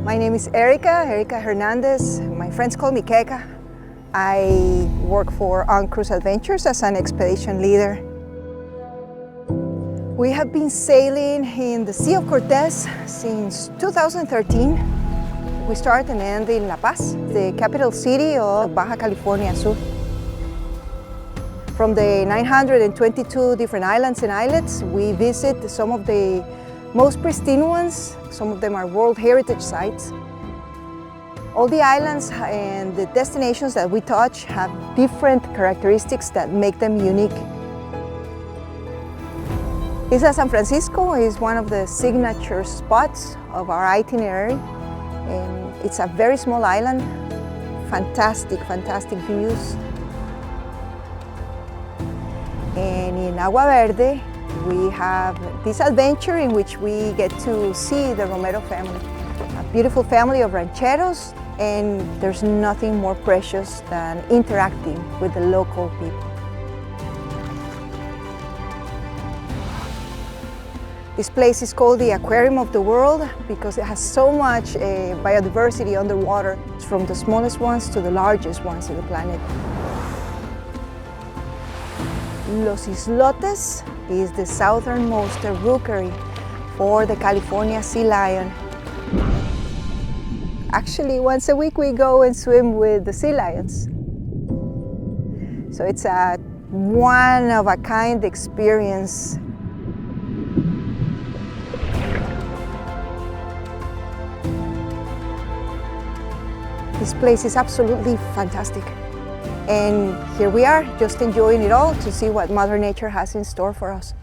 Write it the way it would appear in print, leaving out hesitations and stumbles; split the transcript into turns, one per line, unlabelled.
My name is Erica Hernandez. My friends call me Keka. I work for UnCruise Adventures as an expedition leader. We have been sailing in the Sea of Cortez since 2013. We start and end in La Paz, the capital city of Baja California Sur. From the 922 different islands and islets, we visit some of the most pristine ones. Some of them are World Heritage Sites. All the islands and the destinations that we touch have different characteristics that make them unique. Isla San Francisco is one of the signature spots of our itinerary. And it's a very small island, fantastic views. And in Agua Verde, we have this adventure in which we get to see the Romero family, a beautiful family of rancheros, and there's nothing more precious than interacting with the local people. This place is called the Aquarium of the world because it has so much biodiversity underwater, from the smallest ones to the largest ones on the planet. Los Islotes is the southernmost rookery for the California sea lion. Actually, once a week we go and swim with the sea lions. So it's a one-of-a-kind experience. This place is absolutely fantastic. And here we are, just enjoying it all to see what Mother Nature has in store for us.